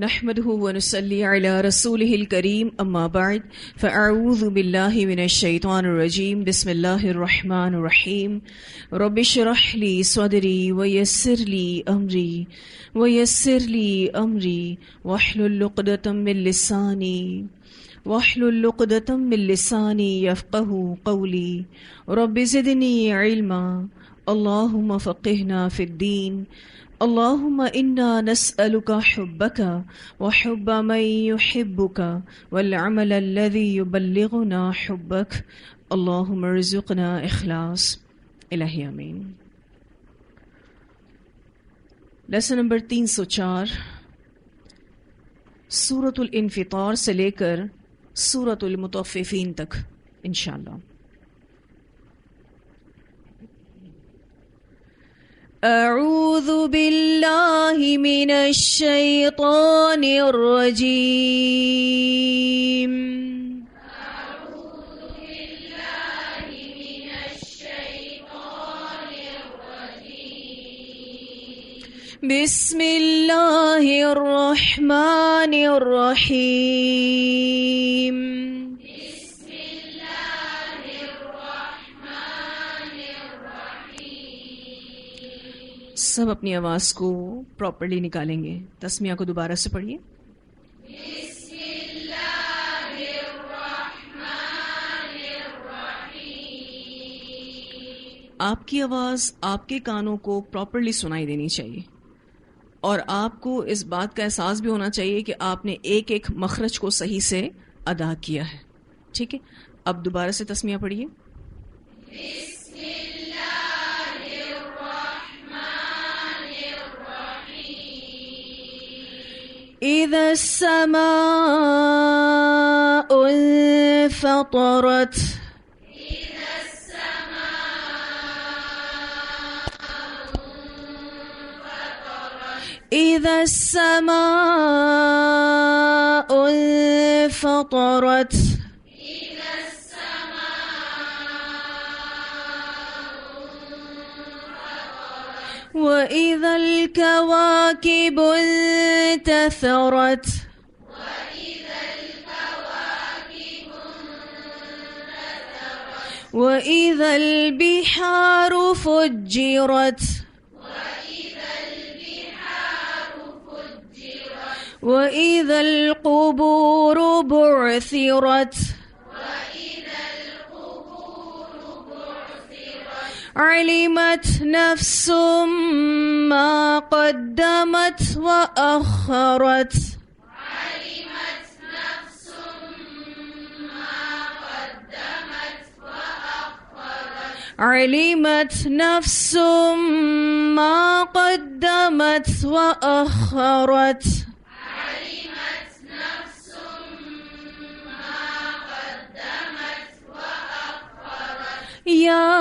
نحمده ونصلي على رسوله الكريم اما بعد فاعوذ بالله من الشيطان الرجيم بسم الله الرحمن الرحيم رب اشرح لي صدري ويسر لي امري واحلل عقدة من لساني يفقهوا قولي رب زدني علما اللهم فقهنا في الدين اللهم إنا نسألك حبك وحب من يحبك والعمل الذي يبلغنا حبك اللهم ارزقنا إخلاص الہی آمین۔ لیسن نمبر 304 سورۃ الانفطار سے لے کر سورۃ المطففین تک انشاءاللہ۔ اعوذ باللہ من الشیطان الرجیم بسم اللہ الرحمن الرحیم۔ سب اپنی آواز کو پراپرلی نکالیں گے، تسمیہ کو دوبارہ سے پڑھیے۔ بسم اللہ الرحمن الرحیم۔ آپ کی آواز آپ کے کانوں کو پراپرلی سنائی دینی چاہیے، اور آپ کو اس بات کا احساس بھی ہونا چاہیے کہ آپ نے ایک ایک مخرج کو صحیح سے ادا کیا ہے۔ ٹھیک ہے، اب دوبارہ سے تسمیہ پڑھیے۔ اذا السماء انفطرت اذا السماء انفطرت وإذا الكواكب انتثرت وإذا البحار فجرت وإذا القبور بعثرت علمت نفس ما قدمت وأخرت علمت نفس ما قدمت وأخرت يا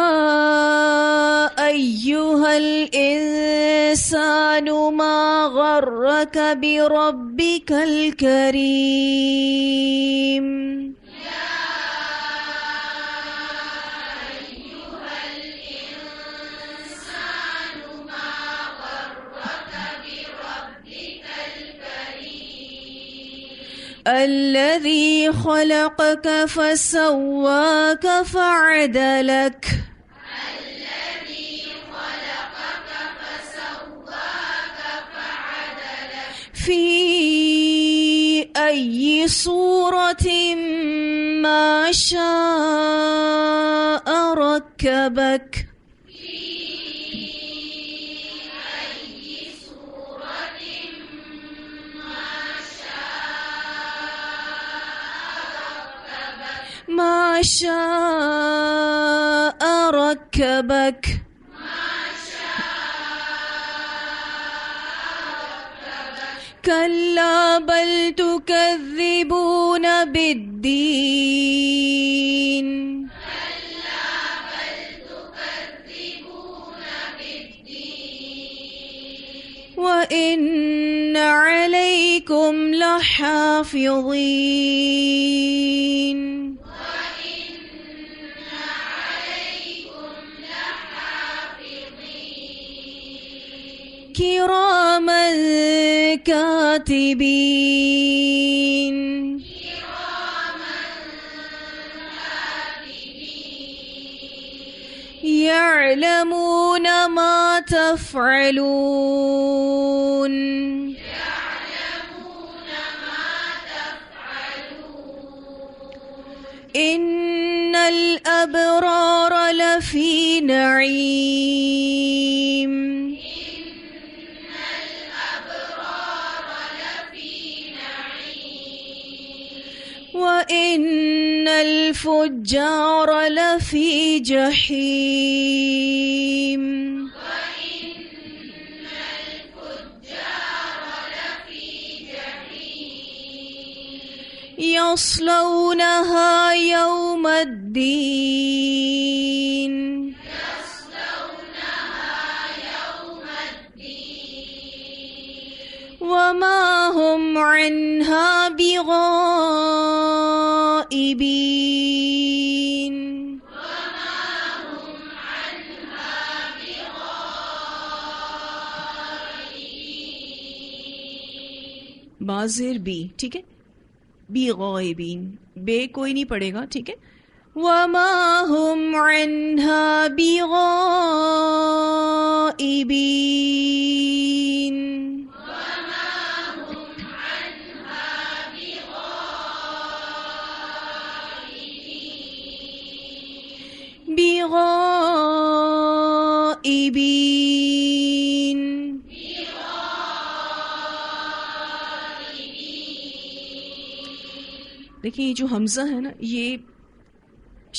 أيها الإنسان ما غرك بربك الكريم الذي خلقك فسواك فعدلك في أي صورة ما شاء ركبك ما شاء ركبك كلا بل تكذبون بالدين وإن عليكم لحافظين كراما كاتبين يعلمون ما تفعلون إن الأبرار لفي نعيم وإن الفجار لفي جحيم يصلونها يوم الدين وما هم عنها بغائبين بازر بی، ٹھیک ہے، بی غائبین، بے کوئی نہیں پڑے گا، ٹھیک ہے. وما هم عنها بغائبين بغائبين. دیکھیں یہ جو حمزہ ہے نا، یہ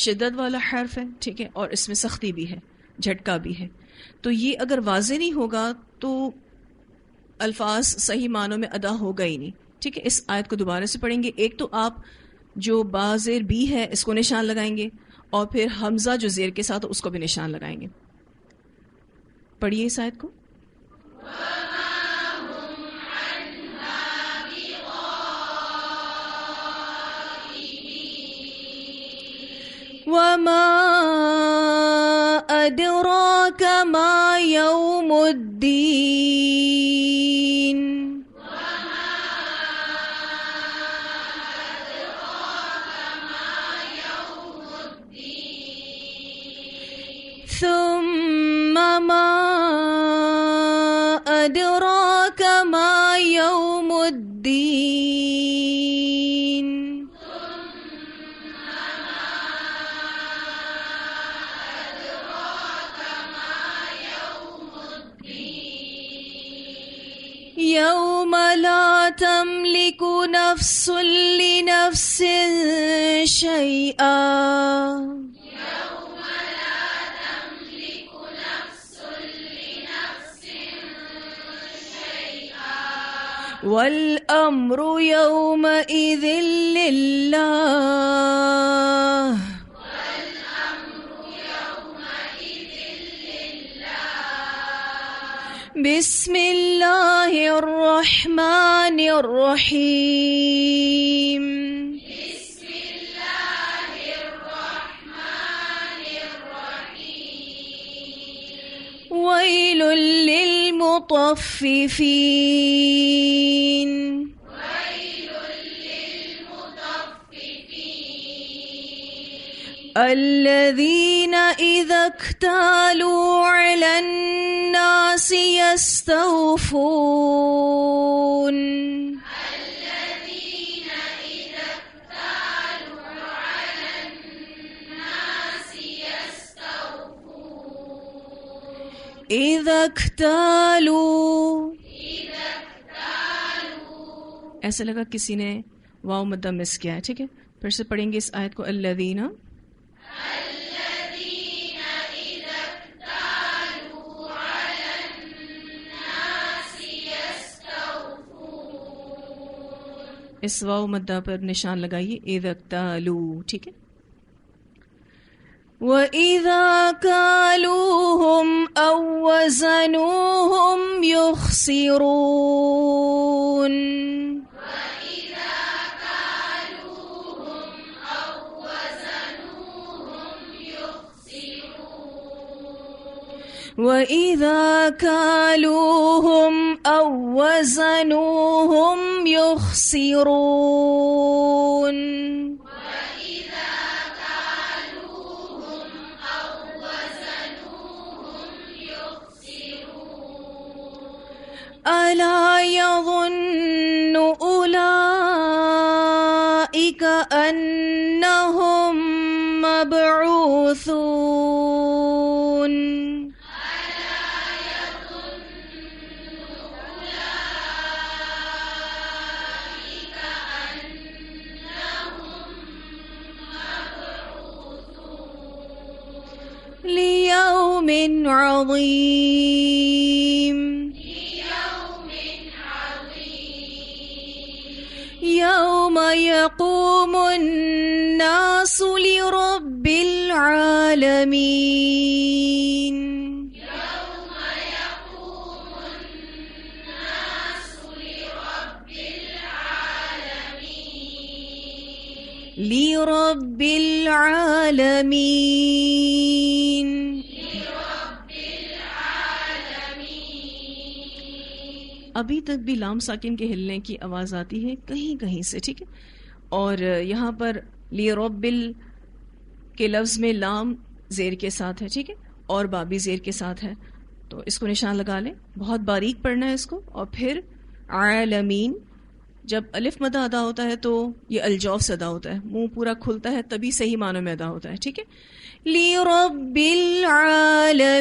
شدت والا حرف ہے، ٹھیک ہے، اور اس میں سختی بھی ہے، جھٹکا بھی ہے. تو یہ اگر واضح نہیں ہوگا تو الفاظ صحیح معنوں میں ادا ہوگا ہی نہیں، ٹھیک ہے. اس آیت کو دوبارہ سے پڑھیں گے. ایک تو آپ جو با زیر بی ہے اس کو نشان لگائیں گے، اور پھر حمزہ جو زیر کے ساتھ اس کو بھی نشان لگائیں گے. پڑھیے اس آیت کو. وما أدراك ما يوم الدين ثم ما أدراك ما يوم الدين يوم لا تملك نفس لنفس شيئا والأمر يومئذ لله بسم الله الرحمن الرحيم ويل للمطففين الذين إذا اكتالوا على الناس يستوفون إذا اكتالوا ایسا لگا کسی نے واو مدہ مس کیا ہے، ٹھیک ہے. پھر سے پڑھیں گے اس آیت کو. الذین اس واو مدہ پر نشان لگائیے. اذا اکتالوا، ٹھیک ہے. وَإِذَا كَالُوهُمْ أَوْ وَّزَنُوهُمْ يُخْسِرُونَ وَإِذَا كَالُوهُمْ أَوْ وَّزَنُوهُمْ يُخْسِرُونَ أَلَا يَظُنُّ أُولَئِكَ أَنَّهُمْ مَبْعُوثُونَ لِيَوْمٍ عَظِيمٍ يوم يقوم الناس لرب العالمين لرب العالمين ابھی تک بھی لام ساکن کے ہلنے کی آواز آتی ہے کہیں کہیں سے، ٹھیک ہے. اور یہاں پر لیربل کے لفظ میں لام زیر کے ساتھ ہے، ٹھیک ہے، اور بابی زیر کے ساتھ ہے، تو اس کو نشان لگا لیں. بہت باریک پڑھنا ہے اس کو. اور پھر عالمین، جب الف مدہ ادا ہوتا ہے تو یہ الجوف سے ادا ہوتا ہے، منہ پورا کھلتا ہے تبھی صحیح معنوں میں ادا ہوتا ہے، ٹھیک ہے. لرب العالمین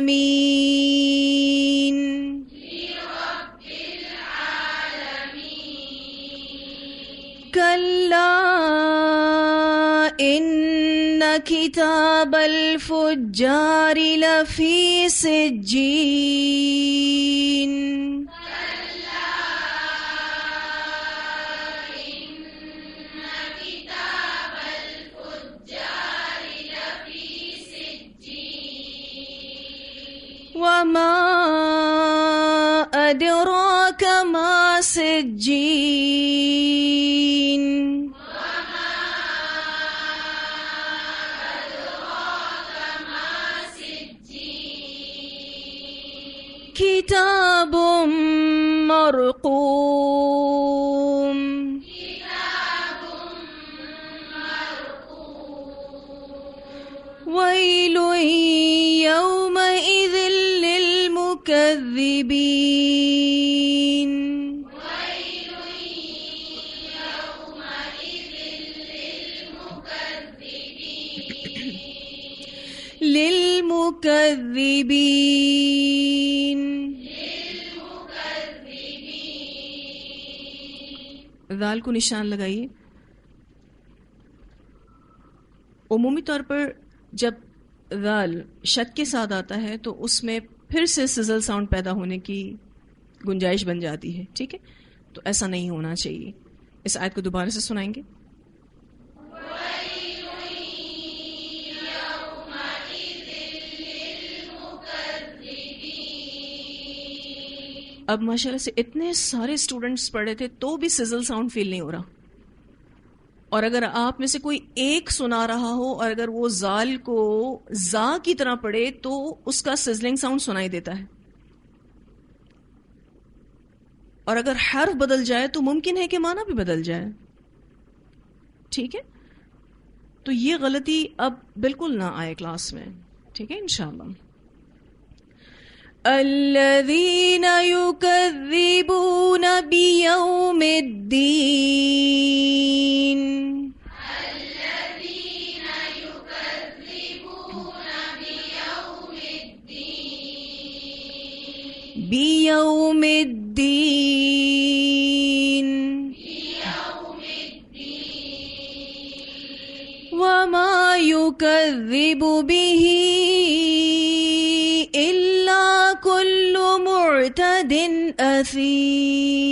کلا ان کتاب الفجار لفی سجین وما أدراك ما سجين كتاب مرقوم ويل يومئذ للمكذبين للمكذبين ذال کو نشان لگائیے. عمومی طور پر جب ذال شد کے ساتھ آتا ہے تو اس میں پھر سے سزل ساؤنڈ پیدا ہونے کی گنجائش بن جاتی ہے، ٹھیک ہے، تو ایسا نہیں ہونا چاہیے. اس آیت کو دوبارہ سے سنائیں گے. اب ماشاءاللہ سے اتنے سارے اسٹوڈنٹس پڑھ رہے تھے تو بھی سزل ساؤنڈ فیل نہیں ہو رہا. اور اگر آپ میں سے کوئی ایک سنا رہا ہو اور اگر وہ زال کو زا کی طرح پڑھے تو اس کا سزلنگ ساؤنڈ سنائی دیتا ہے. اور اگر حرف بدل جائے تو ممکن ہے کہ معنی بھی بدل جائے، ٹھیک ہے. تو یہ غلطی اب بالکل نہ آئے کلاس میں، ٹھیک ہے انشاءاللہ. الذين يكذبون بيوم الدين بيوم الدين وما يكذب به إلا كل معتد أثيم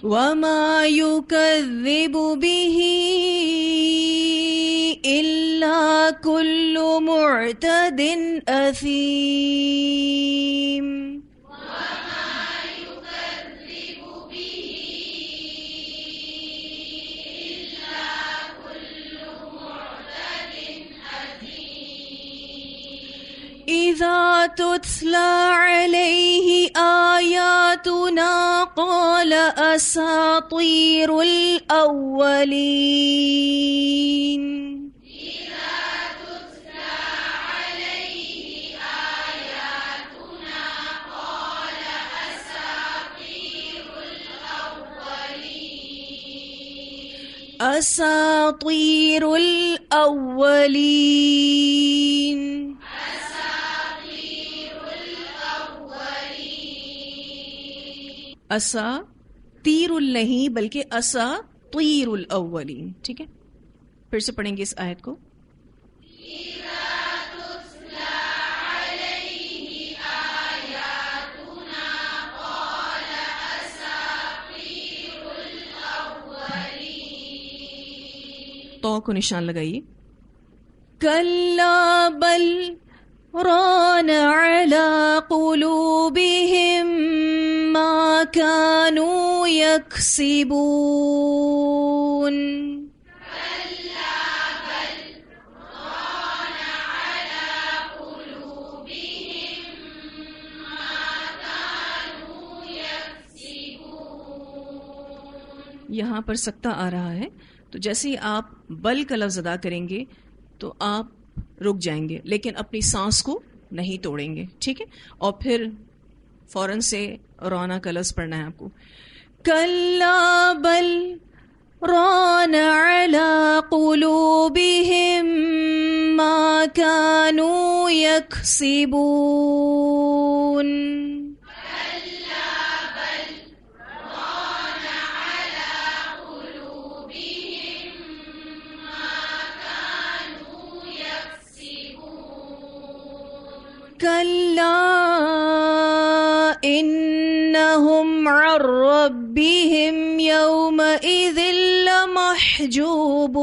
وما يكذب به إلا كل معتد أثيم تتلى عليه آياتنا قال أساطير الأولين أساطير الأولين اسا تیر نہیں بلکہ اسا طیر الاولین. ٹھیک ہے، پھر سے پڑھیں گے اس آیت کو. تو کو نشان لگائیے. كلا بل ران على قلوبهم ما كانوا يكسبون یہاں پر سکتہ آ رہا ہے، تو جیسے ہی آپ بل کا لفظ ادا کریں گے تو آپ رک جائیں گے، لیکن اپنی سانس کو نہیں توڑیں گے. ٹھیک ہے، اور پھر فوراً سے رونا کا لفظ پڑھنا ہے آپ کو. كلا بل ران على قلوبهم ما كانوا يكسبون كلا إنهم عن ربهم يومئذ لمحجوبون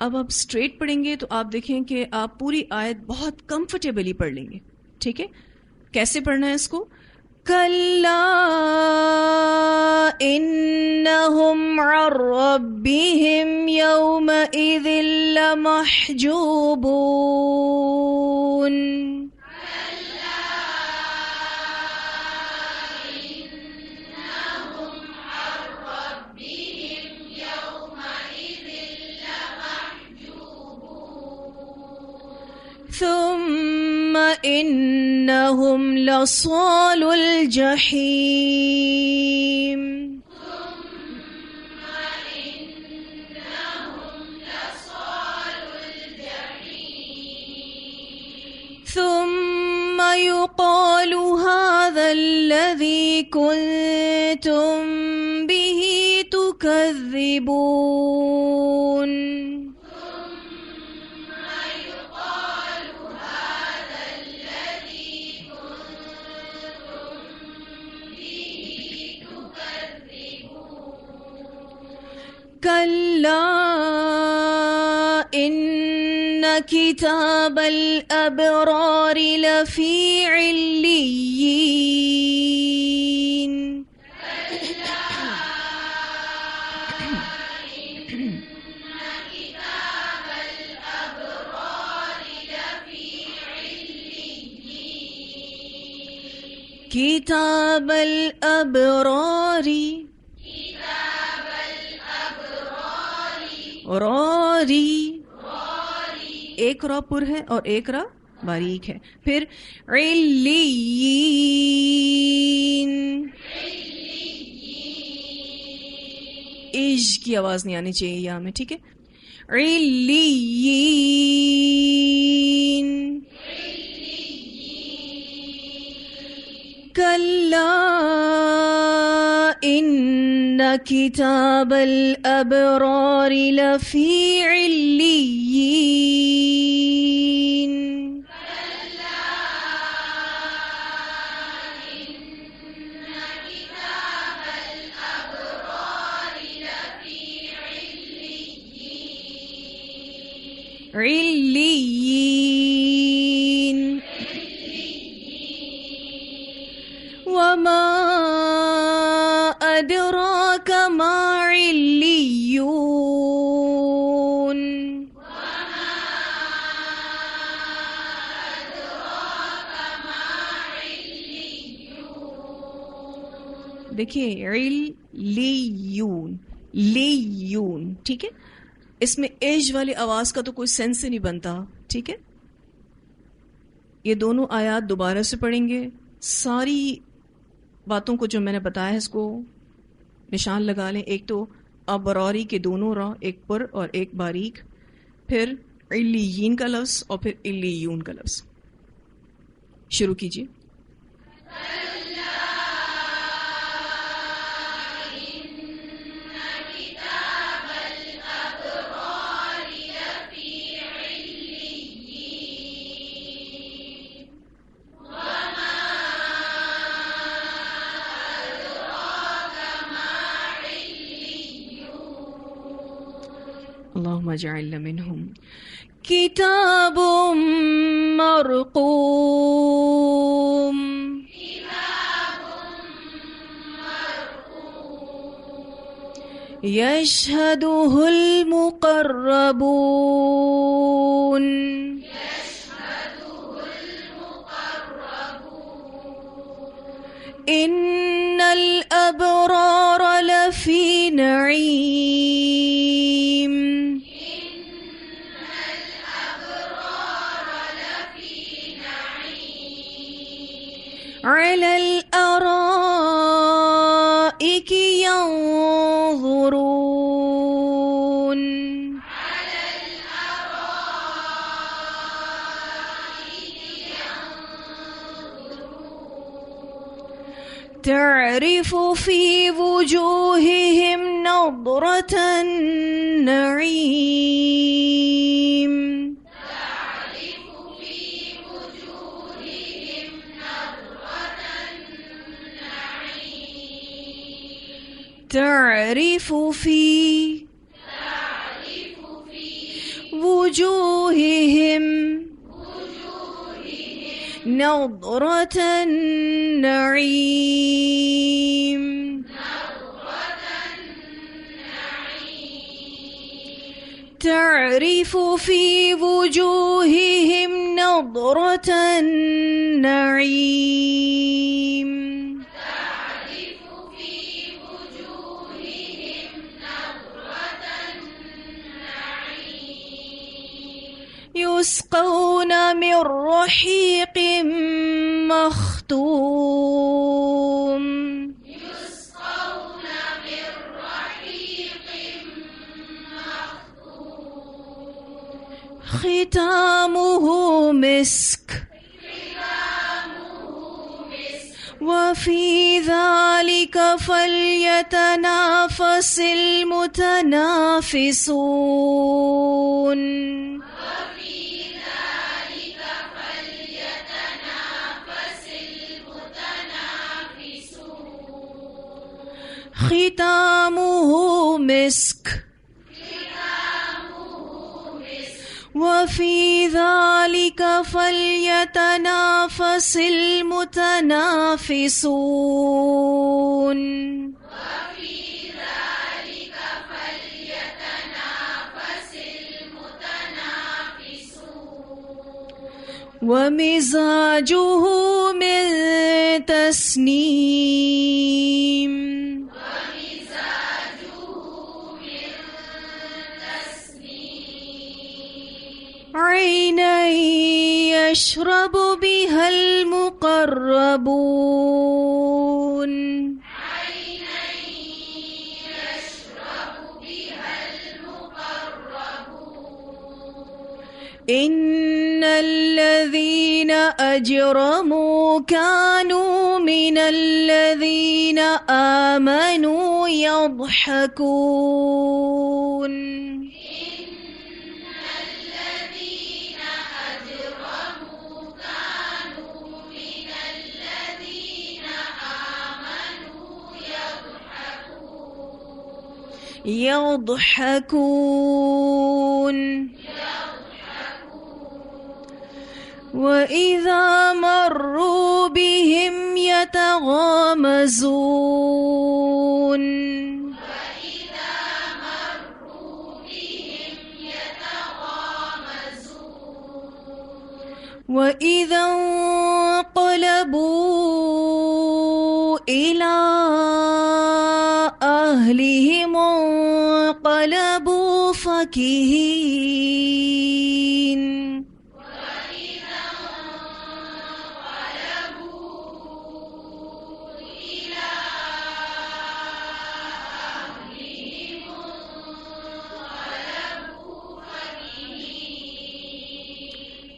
اب آپ اسٹریٹ پڑھیں گے تو آپ دیکھیں کہ آپ پوری آیت بہت کمفرٹیبلی پڑھ لیں گے. ٹھیک ہے، کیسے پڑھنا ہے اس کو؟ كلا إنهم عن ربهم يومئذ لمحجوبون ثم إنهم لصال الجحيم ثم يقال هذا الذي كنتم به تكذبون كلا إن كتاب الأبرار لفي عليين كتاب الأبرار راری ایک را پر ہے اور ایک را باریک ہے. پھر علیین اج کی آواز نہیں آنی چاہیے یہاں میں. ٹھیک ہے، علیین. کلا إن كتاب الأبرار لفي عليين عليين وما أدراك ما عليون دیکھیے علیون، لیون، ٹھیک ہے، اس میں ایج والی آواز کا تو کوئی سینس ہی نہیں بنتا، ٹھیک ہے. یہ دونوں آیات دوبارہ سے پڑھیں گے، ساری باتوں کو جو میں نے بتایا ہے اس کو نشان لگا لیں. ایک تو ابراری کے دونوں را، ایک پر اور ایک باریک، پھر علیین کا لفظ اور پھر علیون کا لفظ. شروع کیجیے. اللهم اجعلنا منهم. كتاب مرقوم يشهده المقربون إن الأبرار لفي نعيم على الأرائك ينظرون تعرف في وجوههم نضرة النعيم تعرف في وجوههم نضرة النعيم تعرف في وجوههم نضرة النعيم يسقون من رحيق مختوم ختامه مسك وفي ذلك فليتنافس المتنافسون ختامه مسك وفي ذلك فليتنافس المتنافسون ومزاجه من تسنيم عينا يشرب بها المقربون إن الذين أجرموا كانوا من الذين آمنوا يضحكون وَإِذَا مَرُّوا بِهِمْ يَتَغَامَزُونَ وَإِذَا انقَلَبُوا إِلَىٰ أَهْلِهِمُ انقَلَبُوا فَكِهِينَ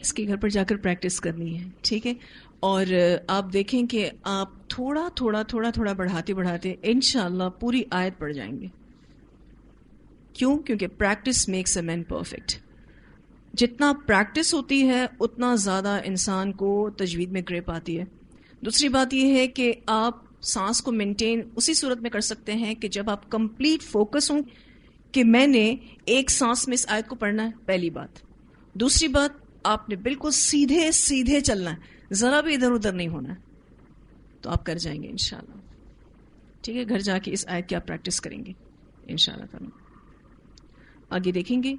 اس کے گھر پر جا کر پریکٹس کرنی ہے، ٹھیک ہے؟ اور آپ دیکھیں کہ آپ تھوڑا تھوڑا بڑھاتے انشاءاللہ پوری آیت پڑھ جائیں گے. کیوں؟ کیونکہ practice makes a man perfect. جتنا پریکٹس ہوتی ہے اتنا زیادہ انسان کو تجوید میں گریپ آتی ہے. دوسری بات یہ ہے کہ آپ سانس کو مینٹین اسی صورت میں کر سکتے ہیں کہ جب آپ کمپلیٹ فوکس ہوں کہ میں نے ایک سانس میں اس آیت کو پڑھنا ہے، پہلی بات. دوسری بات، آپ نے بالکل سیدھے چلنا ہے، ذرا بھی ادھر ادھر نہیں ہونا ہے، تو آپ کر جائیں گے انشاءاللہ. ٹھیک ہے؟ گھر جا کے اس آیت کی آپ پریکٹس کریں گے انشاءاللہ تعالی. آگے دیکھیں گے.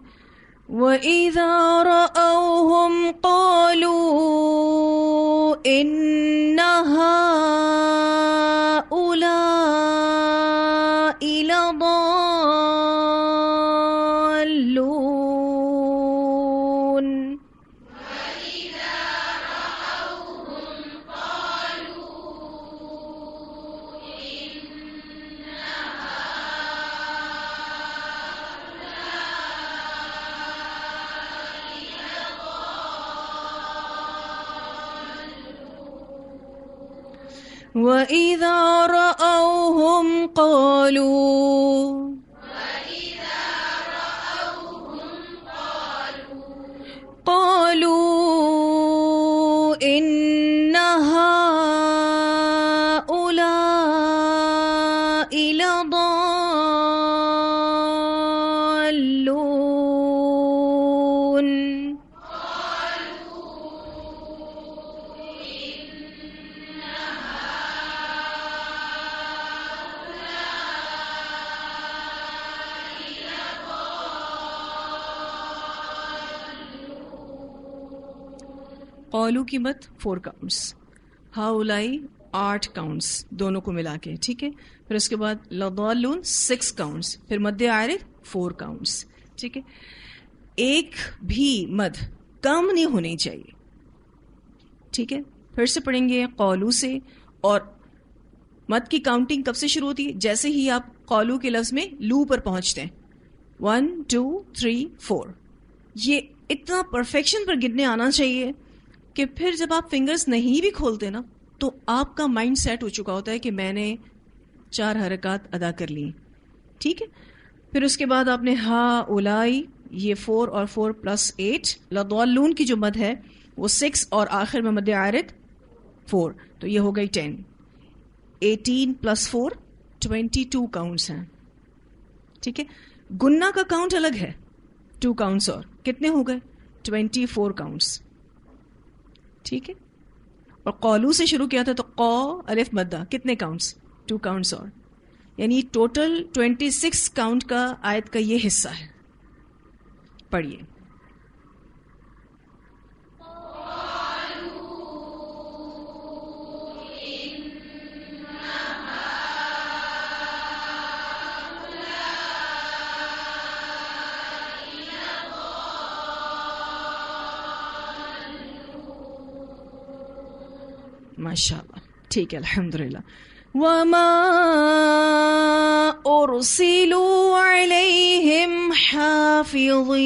وَإِذَا رَأَوْهُمْ قَالُوا إِنَّ هَٰؤُلَاءِ لَضَالُّونَ وَإِذَا رَأَوْهُمْ قَالُوا إِنَّ هَٰؤُلَاءِ لَضَالُّونَ قولو کی مت 4 کاؤنٹس، ہاؤلائی 8 کاؤنٹس دونوں کو ملا کے، ٹھیک ہے؟ پھر اس کے بعد لضالون 6 کاؤنٹس، پھر مد عارض 4 کاؤنٹس، ٹھیک ہے؟ ایک بھی مد کم نہیں ہونی چاہیے، ٹھیک ہے؟ پھر سے پڑھیں گے قولو سے. اور مد کی کاؤنٹنگ کب سے شروع ہوتی ہے؟ جیسے ہی آپ قولو کے لفظ میں لو پر پہنچتے ہیں، 1 2 3 4. یہ اتنا پرفیکشن پر گرنے آنا چاہیے کہ پھر جب آپ فنگرز نہیں بھی کھولتے نا تو آپ کا مائنڈ سیٹ ہو چکا ہوتا ہے کہ میں نے 4 حرکات ادا کر لی، ٹھیک ہے؟ پھر اس کے بعد آپ نے ہا اولائی، یہ 4 اور 4 + 8. لضالون کی جو مد ہے وہ 6 اور آخر میں مد عارض 4، تو یہ ہو گئی 10. 18 + 4 22 کاؤنٹس ہیں، ٹھیک ہے؟ گنا کا کاؤنٹ الگ ہے، 2 کاؤنٹس، اور کتنے ہو گئے؟ 24 کاؤنٹس، ٹھیک ہے؟ اور قولو سے شروع کیا تھا تو قو الف مدہ، کتنے کاؤنٹس؟ 2 کاؤنٹس، اور یعنی ٹوٹل 26 کاؤنٹ کا آیت کا یہ حصہ ہے. پڑھیے. ماشاء اللہ، ٹھیک ہے، الحمدللہ. وَمَا أُرْسِلُوا عَلَيْهِمْ حَافِظِينَ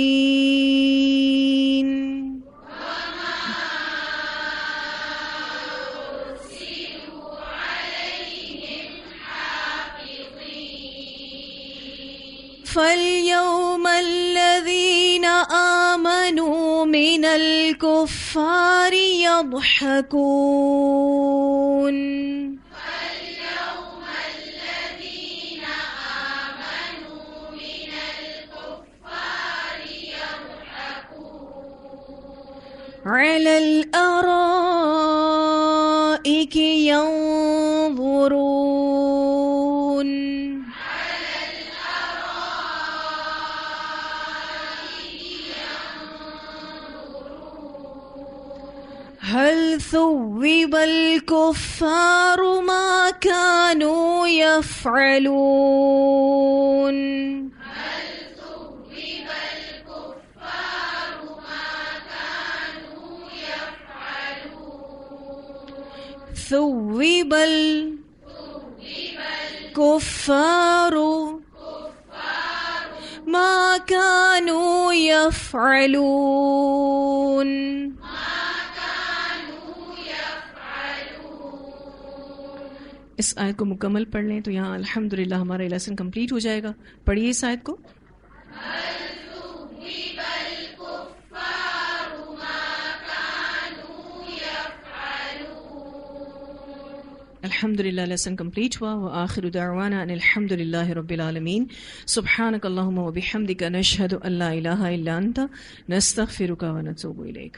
فَالْيَوْمَ الَّذِينَ آمَنُوا مِنَ الْكُفَّارِ يَضْحَكُونَ على الأرائك ينظرون هل ثوب الكفار ما كانوا يفعلون ثوب الكفار ما كانوا يفعلون. اس آیت کو مکمل پڑھ لیں تو یہاں الحمدللہ ہمارا لیسن کمپلیٹ ہو جائے گا. پڑھیے اس آیت کو. الحمدللہ لیسن کمپلیٹ ہوا. وآخر دعوانا ان الحمدللہ رب العالمین. سبحانک اللہم وبحمدک نشہد ان لا الہ الا انت نستغفرک ونتوب الیک.